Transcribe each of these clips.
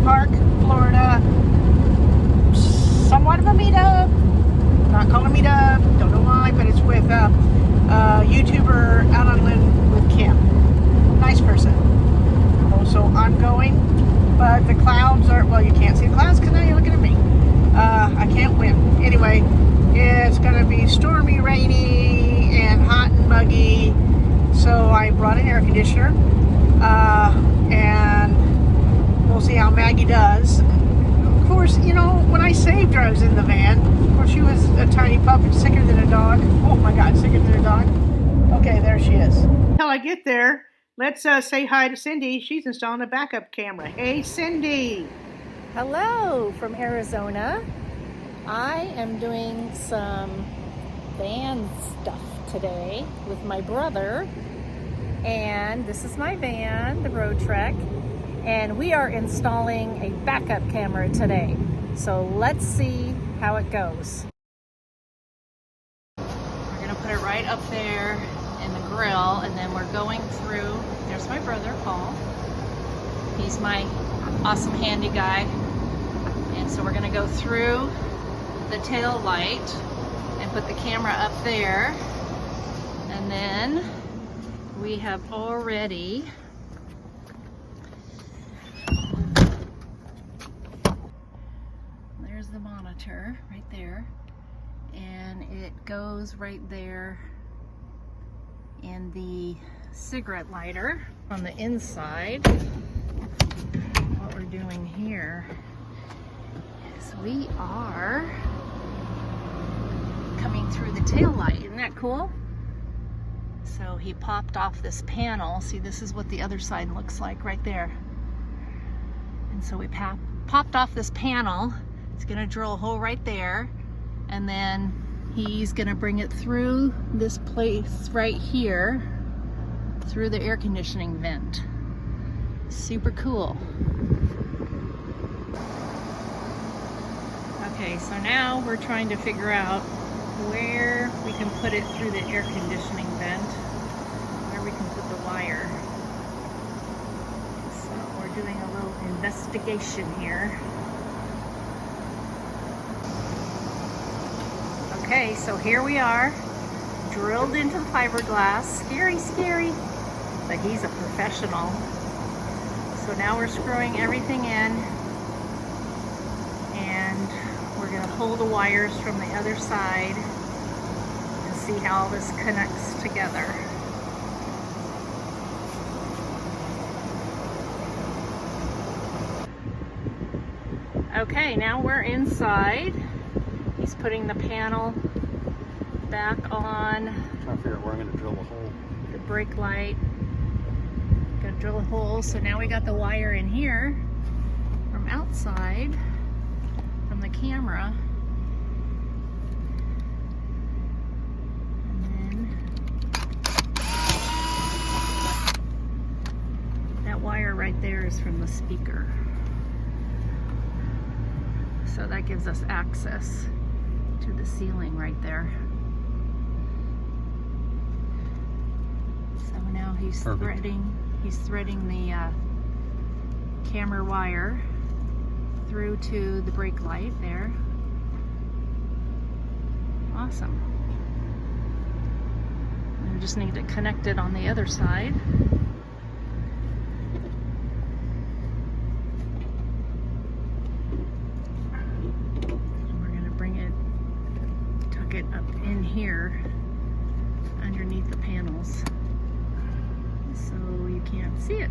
Park, Florida. Somewhat of a meetup. Not calling a meetup. Don't know why, but it's with a YouTuber out on Lynn with Kim. Nice person. So I'm going, but the clouds are, well, you can't see the clouds because now you're looking at me. I can't win. Anyway, it's going to be stormy, rainy, and hot and muggy. So I brought an air conditioner, and we'll see how Maggie does. Of course, you know, when I saved her, I was in the van. Of course, she was a tiny pup and sicker than a dog. Oh my God, sicker than a dog. Okay, there she is. Until I get there, let's say hi to Cindy. She's installing a backup camera. Hey, Cindy. Hello from Arizona. I am doing some van stuff today with my brother. And this is my van, the Road Trek. And we are installing a backup camera today. So let's see how it goes. We're gonna put it right up there in the grill, and then we're going through. There's my brother, Paul. He's my awesome handy guy. And so we're gonna go through the tail light and put the camera up there. And then we have already there's the monitor right there, and it goes right there in the cigarette lighter on the inside. What we're doing here is we are coming through the tail light. Isn't that cool? So he popped off this panel. See, this is what the other side looks like right there. And so we popped off this panel. It's gonna drill a hole right there, and then he's gonna bring it through this place right here, through the air conditioning vent. Super cool. Okay, so now we're trying to figure out where we can put it through the air conditioning vent, where we can put the wire. So we're doing a little investigation here. Okay, so here we are, drilled into the fiberglass. Scary, scary, but he's a professional. So now we're screwing everything in, and we're going to pull the wires from the other side and see how this connects together. Okay, now we're inside. He's putting the panel back on. I'm trying to figure out where I'm going to drill a hole. The brake light. Gonna drill a hole. So now we got the wire in here from outside, from the camera. And then that wire right there is from the speaker. So that gives us access to the ceiling right there. So now he's threading the camera wire through to the brake light there. Awesome. And we just need to connect it on the other side. It up in here underneath the panels so you can't see it.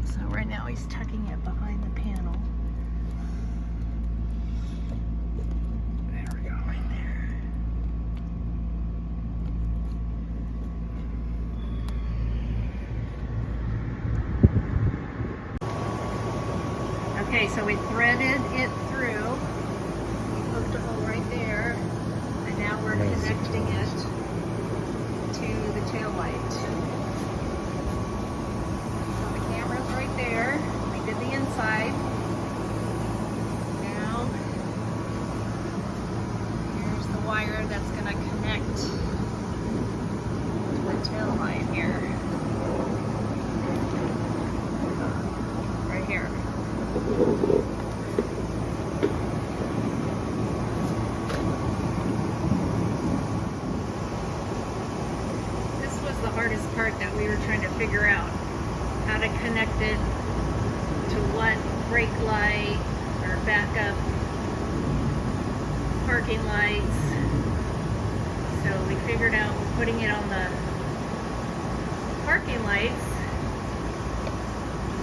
So right now he's tucking it behind the panel. There we go, right there. Okay, so we threaded it through. We hooked a hole right there, and now we're connecting it to the tail light. So the camera's right there. We did the inside. Now, here's the wire that's going to connect to the tail light here. parking lights. So we figured out putting it on the parking lights.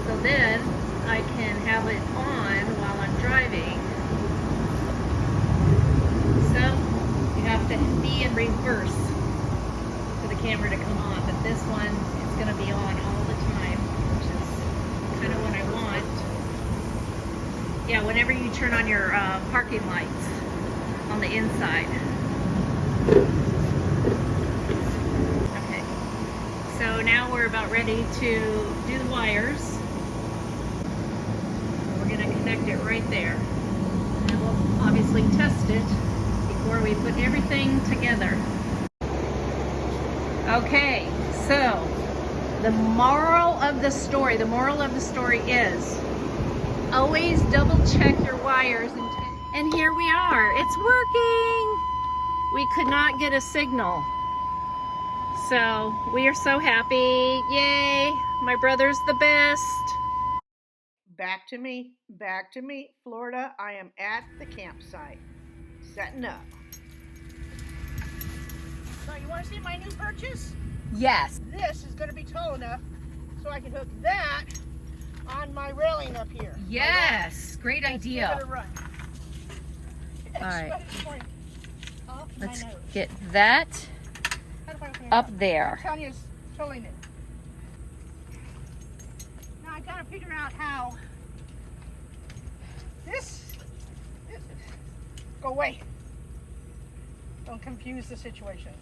So then I can have it on while I'm driving. So you have to be in reverse for the camera to come on, but this one is going to be on all the time, which is kind of what I want. Yeah, whenever you turn on your parking lights on the inside. Okay, so now we're about ready to do the wires. We're going to connect it right there. And we'll obviously test it before we put everything together. Okay, so the moral of the story is always double check your wires. And here we are, it's working. We could not get a signal. So we are so happy. Yay, my brother's the best. Back to me, Florida. I am at the campsite, setting up. So you want to see my new purchase? Yes. This is going to be tall enough so I can hook that on my railing up here. Yes, great Give it idea. a run. All right. Oh, Let's my nose. get that How do I open it up there. Tanya's pulling it. Now I gotta figure out how this go away. Don't confuse the situation.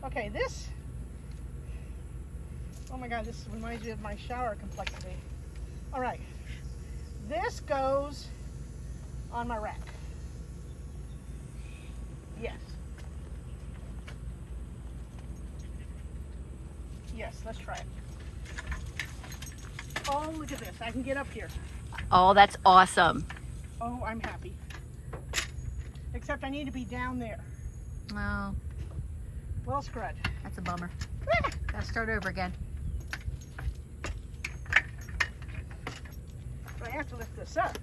Okay, this. Oh my God, this reminds me of my shower complexity. All right, this goes on my rack. Yes. Yes, let's try it. Oh, look at this. I can get up here. Oh, that's awesome. Oh, I'm happy. Except I need to be down there. Oh, Well, scrud. that's a bummer. Gotta start over again. So I have to lift this up.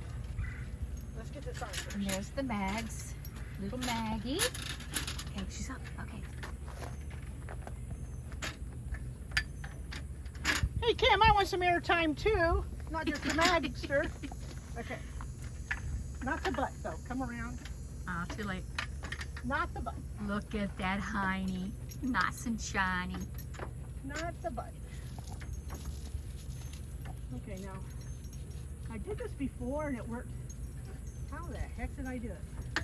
Let's get this on first. And there's the Mags. Little Maggie. Okay, she's up. Okay. Hey, Kim, I want some airtime too. Not just the magster. Okay. Not the butt, though. Come around. Oh, too late. Not the butt. Look at that hiney. Nice and shiny. Not the butt. Okay, now, I did this before and it worked. How the heck did I do it?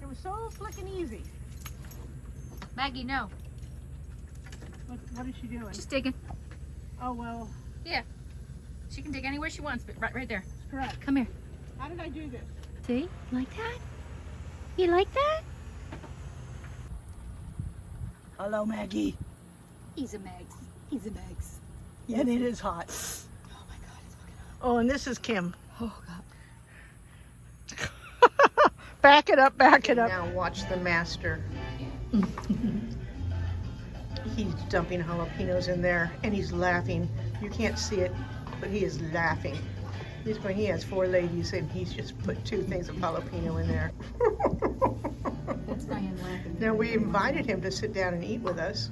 It was so flicking easy. Maggie, no. What is she doing? She's digging. Oh, well, Yeah. She can dig anywhere she wants, but right there. that's correct. Come here. How did I do this? See? You like that? You like that? Hello, Maggie. He's a Mags. He's a Mags. And it is hot. Oh my God, it's fucking hot. Oh, and this is Kim. Oh God. Back it up, back it up. Now watch the master. He's dumping jalapenos in there and he's laughing. You can't see it, but he is laughing. He's going, he has 4 ladies and he's just put 2 things of jalapeno in there. That's Diane laughing. Now we invited him to sit down and eat with us.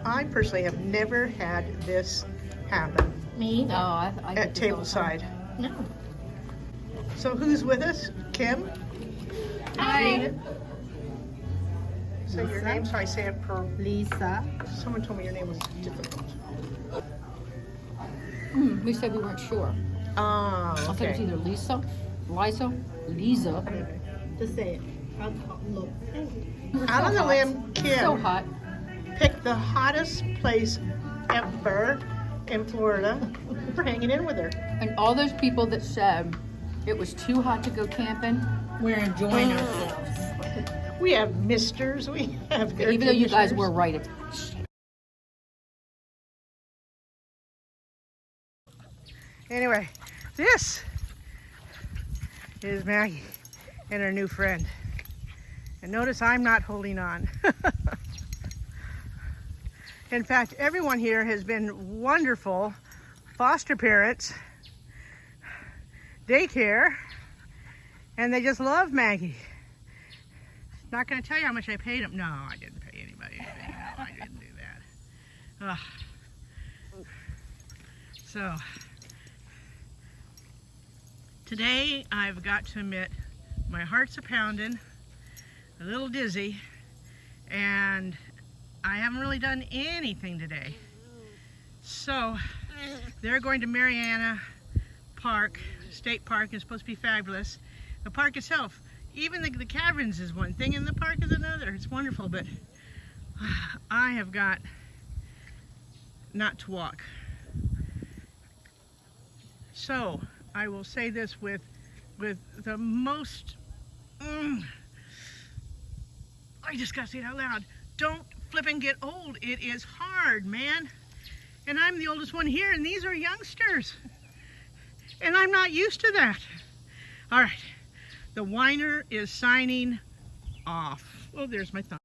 I personally have never had this happen Me? No, I at tableside. No. So who's with us? Kim? Hi. So your name, so I say it per... Lisa. Someone told me your name was difficult. We said we weren't sure. Ah, I thought it was okay. either Lisa. Just say it. Look. Out on the limb, Kim So hot. picked the hottest place ever in Florida for hanging in with her. And all those people that said it was too hot to go camping, We're enjoying ourselves. We have misters, we have air even though you guys conditioners. were right. It's Anyway, this is Maggie and her new friend. And notice I'm not holding on. In fact, everyone here has been And they just love Maggie. Not going to tell you how much I paid them. No, I didn't pay anybody anything. No, I didn't do that. So, today I've got to admit my heart's a pounding, a little dizzy, and I haven't really done anything today. So, they're going to Mariana Park, State Park. It's supposed to be fabulous. The park itself, even the caverns is one thing and the park is another. It's wonderful, but I have got not to walk. So I will say this with the most, I just gotta say it out loud. Don't flipping get old. It is hard, man. And I'm the oldest one here, and these are youngsters. And I'm not used to that. All right. The whiner is signing off. Oh, there's my thumb.